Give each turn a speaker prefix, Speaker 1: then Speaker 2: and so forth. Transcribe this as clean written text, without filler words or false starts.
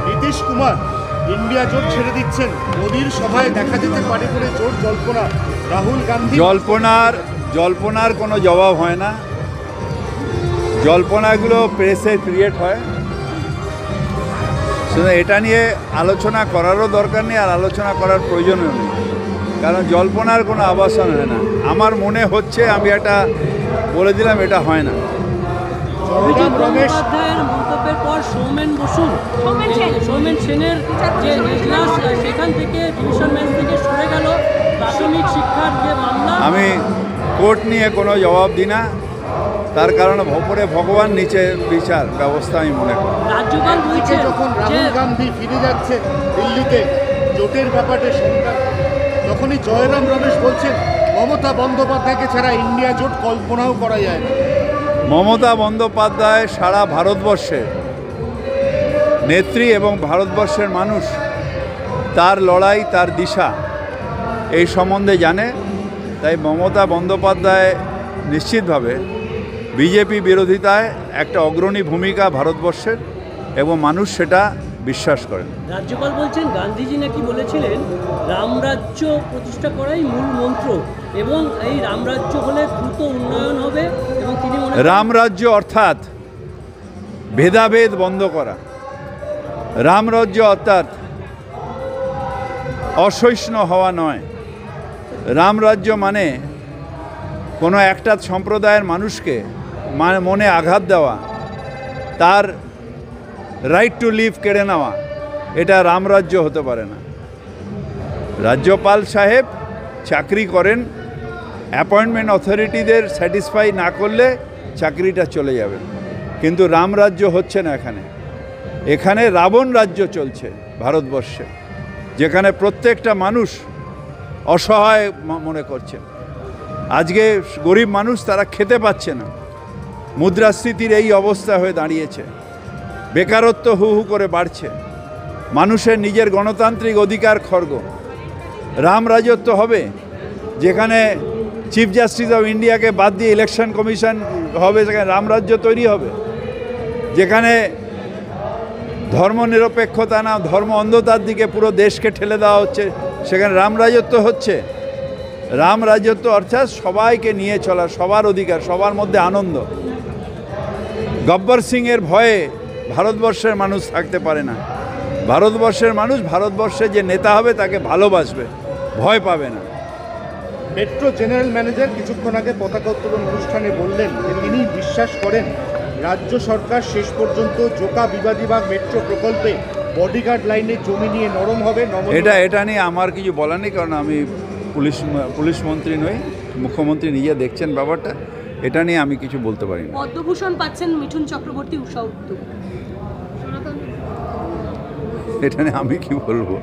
Speaker 1: Nitish Kumar India জোট ছেড়ে দিচ্ছেন, মোদির সভায় দেখা যেতে পারে বলে জোর জল্পনা। রাহুল গান্ধী
Speaker 2: জল্পনার কোনো জবাব হয় না। জল্পনাগুলো প্রেসে ক্রিয়েট হয়, শুধু এটা নিয়ে আলোচনা করারও দরকার নেই, আর আলোচনা করার প্রয়োজনও নেই, কারণ জল্পনার কোনো আবাসন হয় না। আমার মনে হচ্ছে, আমি এটা বলে দিলাম, এটা হয় না।
Speaker 1: জয়রাম রমেশ
Speaker 3: মন্তব্যের পর সৌমেন সেনের যে এজলাস, সেখান থেকে ডিভিশন বেঞ্চ থেকে সরে গেল প্রাথমিক শিক্ষার যে মামলা।
Speaker 2: আমি কোর্ট নিয়ে কোনো জবাব দিই না, তার কারণে ওপরে ভগবান, নিচে বিচার ব্যবস্থা, আমি মনে করি।
Speaker 3: রাজ্যপাল বলছে
Speaker 1: যখন রাহুল গান্ধী ফিরে যাচ্ছে দিল্লিতে জোটের ব্যাপারে শঙ্কা, তখনই জয়রাম রমেশ বলছেন মমতা বন্দ্যোপাধ্যায়কে ছাড়া ইন্ডিয়া জোট কল্পনাও করা যায় না।
Speaker 2: মমতা বন্দ্যোপাধ্যায় সারা ভারতবর্ষে নেত্রী এবং ভারতবর্ষের মানুষ তার লড়াই, তার দিশা এই সম্বন্ধে জানে। তাই মমতা বন্দ্যোপাধ্যায় নিশ্চিতভাবে বিজেপি বিরোধিতায় একটা অগ্রণী ভূমিকা ভারতবর্ষের, এবং মানুষ সেটা বিশ্বাস করেন।
Speaker 3: রাজ্যপাল বলছেন গান্ধীজি নাকি বলেছিলেন রামরাজ্য প্রতিষ্ঠা করাই মূল মন্ত্র, এবং এই রামরাজ্য হলে দ্রুত উন্নয়ন হবে, এবং তিনি
Speaker 2: রামরাজ্য অর্থাৎ ভেদাভেদ বন্ধ করা, রামরাজ্য অর্থাৎ অসহিষ্ণু হওয়া নয়। রামরাজ্য মানে কোনো একটা সম্প্রদায়ের মানুষকে মনে আঘাত দেওয়া, তার রাইট টু লিভ কেড়ে নেওয়া, এটা রামরাজ্য হতে পারে না। রাজ্যপাল সাহেব চাকরি করেন, অ্যাপয়েন্টমেন্ট অথরিটিদের স্যাটিসফাই না করলে চাকরিটা চলে যাবে, কিন্তু রামরাজ্য হচ্ছে না। এখানে রাবণ রাজ্য চলছে ভারতবর্ষে, যেখানে প্রত্যেকটা মানুষ অসহায় মনে করছেন। আজকে গরিব মানুষ, তারা খেতে পাচ্ছে না, মুদ্রাস্ফীতির এই অবস্থা হয়ে দাঁড়িয়েছে, বেকারত্ব হু হু করে বাড়ছে, মানুষের নিজের গণতান্ত্রিক অধিকার খর্ব। রামরাজত্ব হবে যেখানে চিফ জাস্টিস অফ ইন্ডিয়াকে বাদ দিয়ে ইলেকশন কমিশন হবে, সেখানে রামরাজ্য তৈরি হবে। যেখানে ধর্মনিরপেক্ষতা না, ধর্ম অন্ধতার দিকে পুরো দেশকে ঠেলে দেওয়া হচ্ছে, সেখানে রামরাজত্ব হচ্ছে। রামরাজত্ব অর্থাৎ সবাইকে নিয়ে চলা, সবার অধিকার, সবার মধ্যে আনন্দ। গব্বর সিংয়ের ভয়ে ভারতবর্ষের মানুষ থাকতে পারে না। ভারতবর্ষের মানুষ ভারতবর্ষে যে নেতা হবে তাকে ভালোবাসবে, ভয় পাবে না।
Speaker 1: মেট্রো জেনারেল ম্যানেজার কিছুক্ষণ আগে পতাকা উত্তোলন অনুষ্ঠানে বললেন যে তিনি বিশ্বাস করেন রাজ্য সরকার শেষ পর্যন্ত জোকা বিবাদীবাগ মেট্রো প্রকল্পে বডিগার্ড লাইনের জমি নিয়ে নরম হবে।
Speaker 2: এটা নিয়ে আমার কিছু বলার নেই, কারণ আমি পুলিশ মন্ত্রী নই, মুখ্যমন্ত্রী নিজে দেখছেন ব্যাপারটা। এটা নিয়ে আমি কিছু বলতে পারি না।
Speaker 4: পদ্মভূষণ পাচ্ছেন মিঠুন চক্রবর্তী, উষা উদ্যোগ,
Speaker 2: এটা নিয়ে আমি কি বলবো।